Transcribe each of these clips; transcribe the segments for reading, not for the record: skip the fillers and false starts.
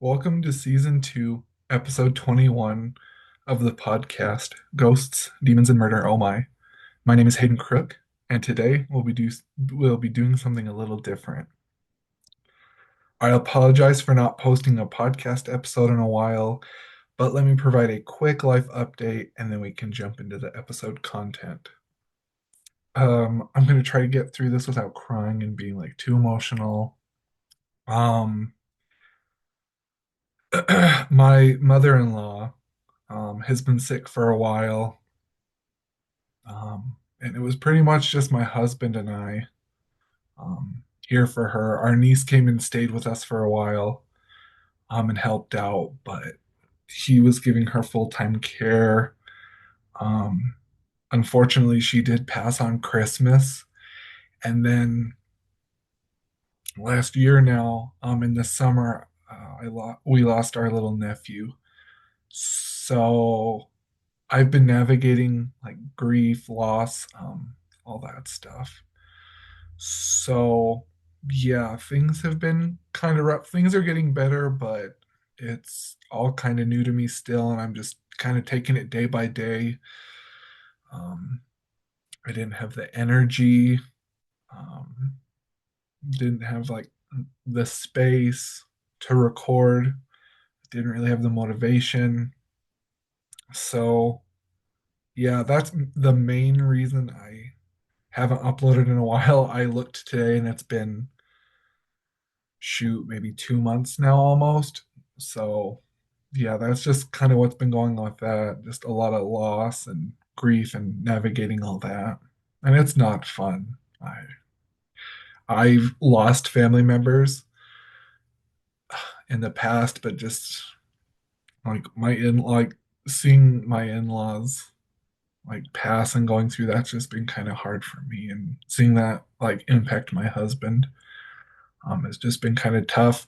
Welcome to season two, episode 21 of the podcast Ghosts, Demons, and Murder. Oh my. My name is Hayden Crook, and today we'll be doing something a little different. I apologize for not posting a podcast episode in a while, but let me provide a quick life update and then we can jump into the episode content. I'm going to try to get through this without crying and being like too emotional. Um, my mother-in-law has been sick for a while. And it was pretty much just my husband and I here for her. Our niece came and stayed with us for a while and helped out, but he was giving her full-time care. Um, Unfortunately, she did pass on Christmas. And then last year now, in the summer, we lost our little nephew. So I've been navigating like grief, loss, all that stuff. So, yeah, things have been kind of rough. Things are getting better, but it's all kind of new to me still, and I'm just kind of taking it day by day. Um, I didn't have the energy, um, didn't have like the space to record, didn't really have the motivation. So, yeah, that's the main reason I haven't uploaded in a while. I looked today and it's been shoot, maybe 2 months now almost. So, yeah, that's just kind of what's been going on with that. Just a lot of loss and grief and navigating all that. And it's not fun. I've lost family members in the past, but just like seeing my in-laws like pass and going through that's just been kind of hard for me, and seeing that like impact my husband has just been kind of tough.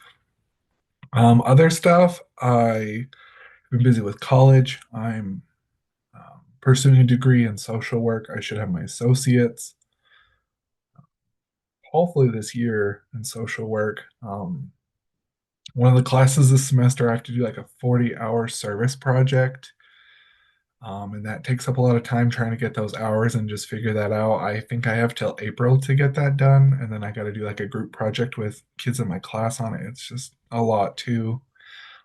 Other stuff, I've been busy with college. I'm pursuing a degree in social work. I should have my associates hopefully this year in social work. One of the classes this semester, I have to do like a 40-hour service project. And that takes up a lot of time trying to get those hours and just figure that out. I think I have till April to get that done. And then I got to do like a group project with kids in my class on it. It's just a lot too.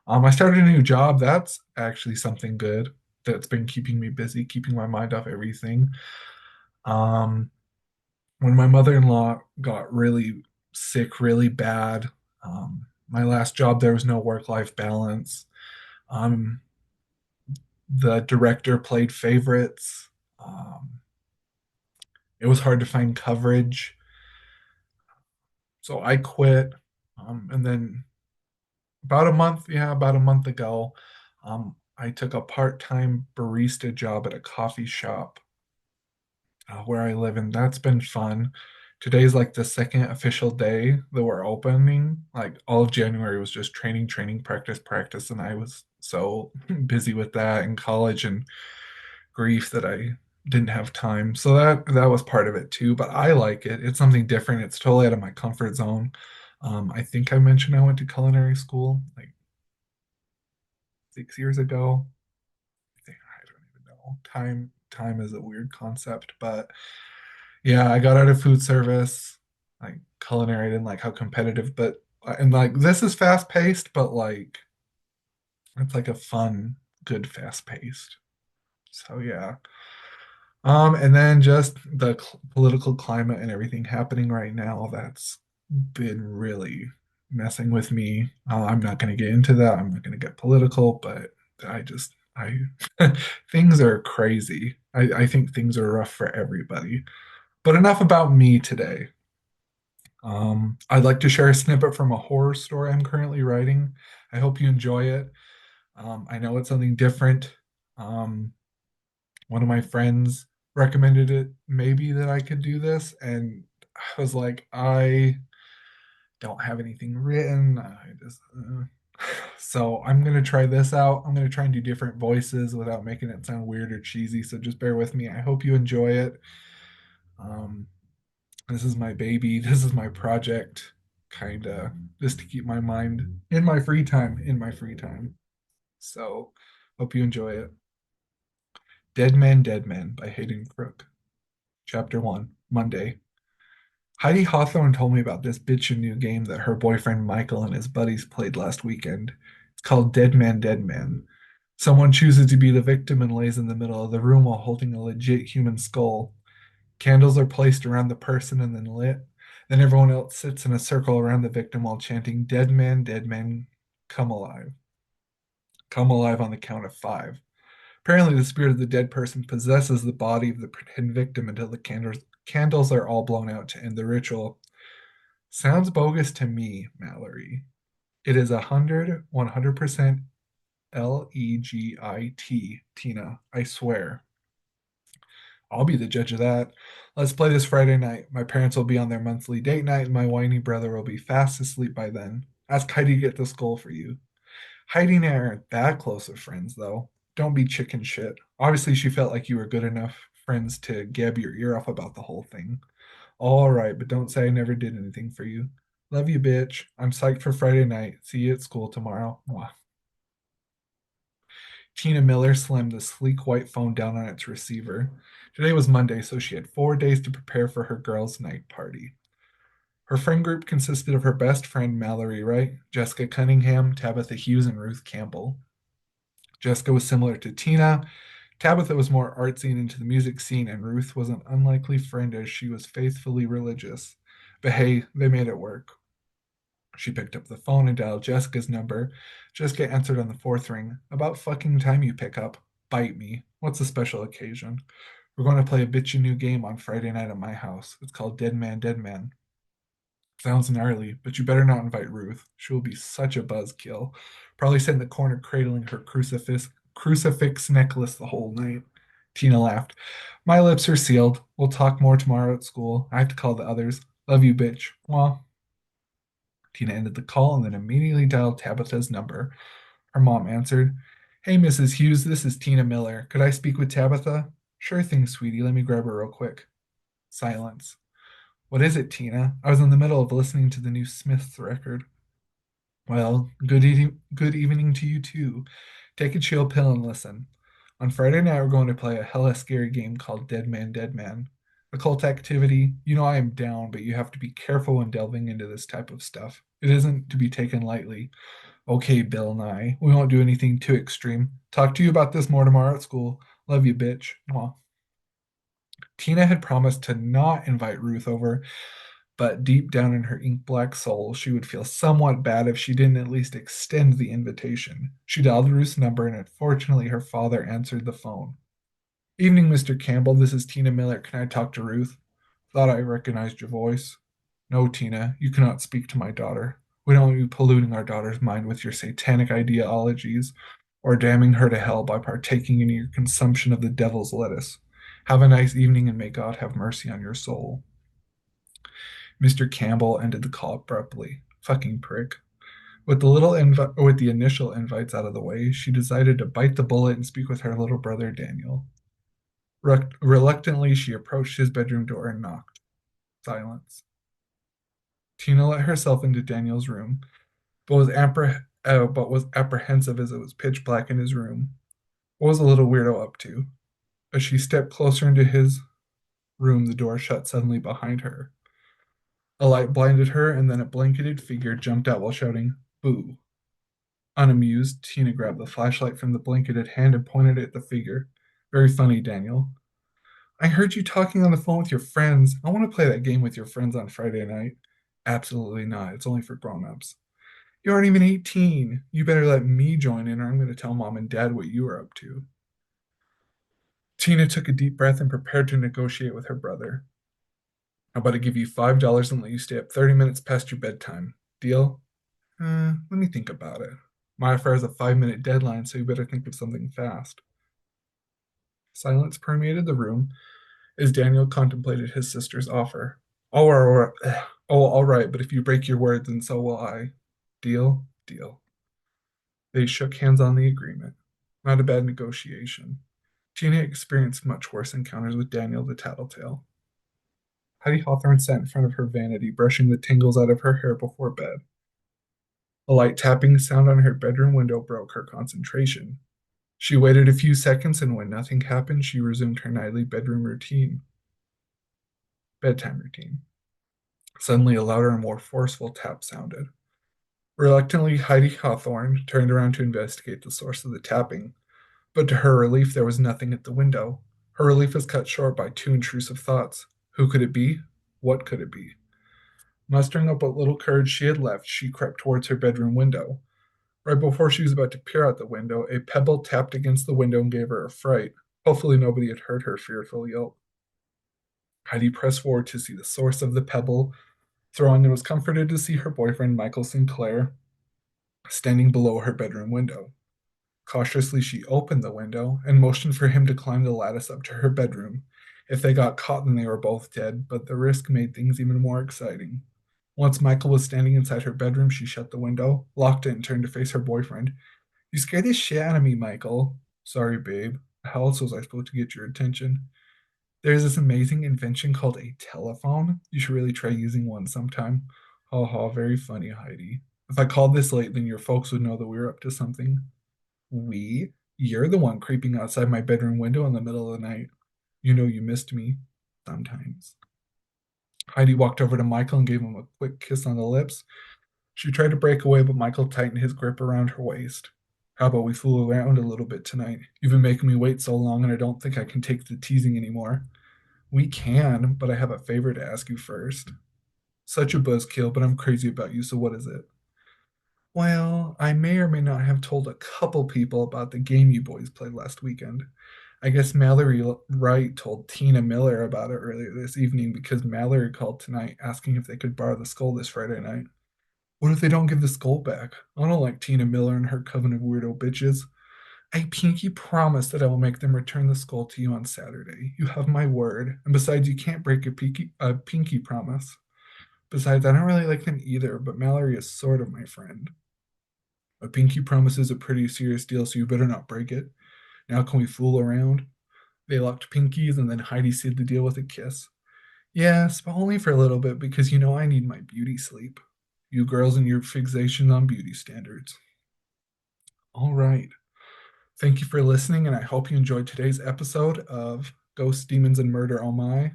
I started a new job. That's actually something good that's been keeping me busy, keeping my mind off everything. Um, when my mother-in-law got really sick, really bad, my last job, there was no work-life balance. Um, the director played favorites. It was hard to find coverage. So I quit. And then about a month ago, I took a part-time barista job at a coffee shop where I live, and that's been fun. Today's like the second official day that we're opening. Like all of January was just training, training, practice, practice, and I was so busy with that in college and grief that I didn't have time. So that was part of it too. But I like it. It's something different. It's totally out of my comfort zone. I think I mentioned I went to culinary school like 6 years ago. I don't even know. Time is a weird concept, but yeah, I got out of food service, like culinary. I didn't like how competitive, but and like this is fast paced, but like it's like a fun, good fast paced. So yeah. And then just the political climate and everything happening right now, that's been really messing with me. I'm not going to get into that. I'm not going to get political, but I things are crazy. I think things are rough for everybody. But enough about me today. I'd like to share a snippet from a horror story I'm currently writing. I hope you enjoy it. I know it's something different. Um, One of my friends recommended it, maybe that I could do this, and I was like, I don't have anything written. I just so I'm gonna try this out. I'm gonna try and do different voices without making it sound weird or cheesy. So just bear with me. I hope you enjoy it. Um, this is my baby. This is my project kind of just to keep my mind in my free time, in my free time. So, hope you enjoy it. Dead Man by Hayden Crook. Chapter 1, Monday. Heidi Hawthorne told me about this bitchin' new game that her boyfriend Michael and his buddies played last weekend. It's called Dead Man. Someone chooses to be the victim and lays in the middle of the room while holding a legit human skull. Candles are placed around the person and then lit. Then everyone else sits in a circle around the victim while chanting, Dead Man, come alive. Come alive on the count of five. Apparently, the spirit of the dead person possesses the body of the pretend victim until the candles are all blown out to end the ritual. Sounds bogus to me, Mallory. It is 100% Legit, Tina. I swear. I'll be the judge of that. Let's play this Friday night. My parents will be on their monthly date night, and my whiny brother will be fast asleep by then. Ask Heidi to get this goal for you. Heidi and I aren't that close of friends, though. Don't be chicken shit. Obviously, she felt like you were good enough friends to gab your ear off about the whole thing. All right, but don't say I never did anything for you. Love you, bitch. I'm psyched for Friday night. See you at school tomorrow. Mwah. Tina Miller slammed the sleek white phone down on its receiver. Today was Monday, so she had 4 days to prepare for her girls' night party. Her friend group consisted of her best friend Mallory Wright, Jessica Cunningham, Tabitha Hughes, and Ruth Campbell. Jessica was similar to Tina. Tabitha was more artsy and into the music scene, and Ruth was an unlikely friend as she was faithfully religious. But hey, they made it work. She picked up the phone and dialed Jessica's number. Jessica answered on the fourth ring. About fucking time you pick up. Bite me. What's the special occasion? We're going to play a bitchy new game on Friday night at my house. It's called Dead Man. Sounds gnarly, but you better not invite Ruth. She will be such a buzzkill. Probably sit in the corner cradling her crucifix necklace the whole night. Tina laughed. My lips are sealed. We'll talk more tomorrow at school. I have to call the others. Love you, bitch. Well, Tina ended the call and then immediately dialed Tabitha's number. Her mom answered. Hey, Mrs. Hughes, this is Tina Miller. Could I speak with Tabitha? Sure thing, sweetie. Let me grab her real quick. Silence. What is it, Tina? I was in the middle of listening to the new Smiths record. Well, good evening to you too. Take a chill pill and listen. On Friday night, we're going to play a hella scary game called Dead Man. Occult activity, you know I am down, but you have to be careful when delving into this type of stuff. It isn't to be taken lightly. Okay, Bill Nye, we won't do anything too extreme. Talk to you about this more tomorrow at school. Love you, bitch. Mwah. Tina had promised to not invite Ruth over, but deep down in her ink black soul, she would feel somewhat bad if she didn't at least extend the invitation. She dialed Ruth's number, and unfortunately, her father answered the phone. Evening, Mr. Campbell. This is Tina Miller. Can I talk to Ruth? Thought I recognized your voice. No, Tina, you cannot speak to my daughter. We don't want you polluting our daughter's mind with your satanic ideologies or damning her to hell by partaking in your consumption of the devil's lettuce. Have a nice evening and may God have mercy on your soul. Mr. Campbell ended the call abruptly. Fucking prick. With the initial invites out of the way, she decided to bite the bullet and speak with her little brother Daniel. Reluctantly, she approached his bedroom door and knocked. Silence. Tina let herself into Daniel's room, but was apprehensive as it was pitch black in his room. What was the little weirdo up to? As she stepped closer into his room, the door shut suddenly behind her. A light blinded her, and then a blanketed figure jumped out while shouting, Boo. Unamused, Tina grabbed the flashlight from the blanketed hand and pointed it at the figure. Very funny, Daniel. I heard you talking on the phone with your friends. I want to play that game with your friends on Friday night. Absolutely not. It's only for grown-ups. You aren't even 18. You better let me join in, or I'm going to tell mom and dad what you are up to. Tina took a deep breath and prepared to negotiate with her brother. How about I give you $5 and let you stay up 30 minutes past your bedtime? Deal? Let me think about it. My offer has a 5-minute deadline, so you better think of something fast. Silence permeated the room as Daniel contemplated his sister's offer. All right, but if you break your word, then so will I. Deal? Deal. They shook hands on the agreement. Not a bad negotiation. Tina experienced much worse encounters with Daniel the Tattletale. Heidi Hawthorne sat in front of her vanity, brushing the tangles out of her hair before bed. A light tapping sound on her bedroom window broke her concentration. She waited a few seconds, and when nothing happened, she resumed her nightly bedtime routine. Suddenly, a louder and more forceful tap sounded. Reluctantly, Heidi Hawthorne turned around to investigate the source of the tapping, but to her relief, there was nothing at the window. Her relief was cut short by two intrusive thoughts. Who could it be? What could it be? Mustering up what little courage she had left, she crept towards her bedroom window. Right before she was about to peer out the window, a pebble tapped against the window and gave her a fright. Hopefully, nobody had heard her fearful yelp. Heidi pressed forward to see the source of the pebble, throwing and was comforted to see her boyfriend, Michael Sinclair, standing below her bedroom window. Cautiously, she opened the window and motioned for him to climb the lattice up to her bedroom. If they got caught, then they were both dead, but the risk made things even more exciting. Once Michael was standing inside her bedroom, she shut the window, locked it, and turned to face her boyfriend. You scared the shit out of me, Michael. Sorry, babe. How else was I supposed to get your attention? There's this amazing invention called a telephone. You should really try using one sometime. Ha ha, very funny, Heidi. If I called this late, then your folks would know that we were up to something. We? You're the one creeping outside my bedroom window in the middle of the night. You know you missed me. Sometimes. Heidi walked over to Michael and gave him a quick kiss on the lips. She tried to break away, but Michael tightened his grip around her waist. How about we fool around a little bit tonight? You've been making me wait so long, and I don't think I can take the teasing anymore. We can, but I have a favor to ask you first. Such a buzzkill, but I'm crazy about you, so what is it? Well, I may or may not have told a couple people about the game you boys played last weekend. I guess Mallory Wright told Tina Miller about it earlier this evening because Mallory called tonight asking if they could borrow the skull this Friday night. What if they don't give the skull back? I don't like Tina Miller and her coven of weirdo bitches. I pinky promise that I will make them return the skull to you on Saturday. You have my word. And besides, you can't break a pinky promise. Besides, I don't really like them either, but Mallory is sort of my friend. A pinky promise is a pretty serious deal, so you better not break it. Now can we fool around? They locked pinkies, and then Heidi sealed the deal with a kiss. Yes, but only for a little bit because you know I need my beauty sleep. You girls and your fixation on beauty standards. All right. Thank you for listening, and I hope you enjoyed today's episode of Ghosts, Demons, and Murder Oh My.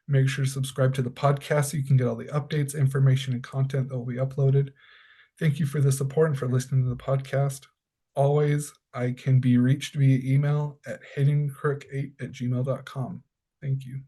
Make sure to subscribe to the podcast so you can get all the updates, information, and content that will be uploaded. Thank you for the support and for listening to the podcast. Always, I can be reached via email at haydencrook8@gmail.com. Thank you.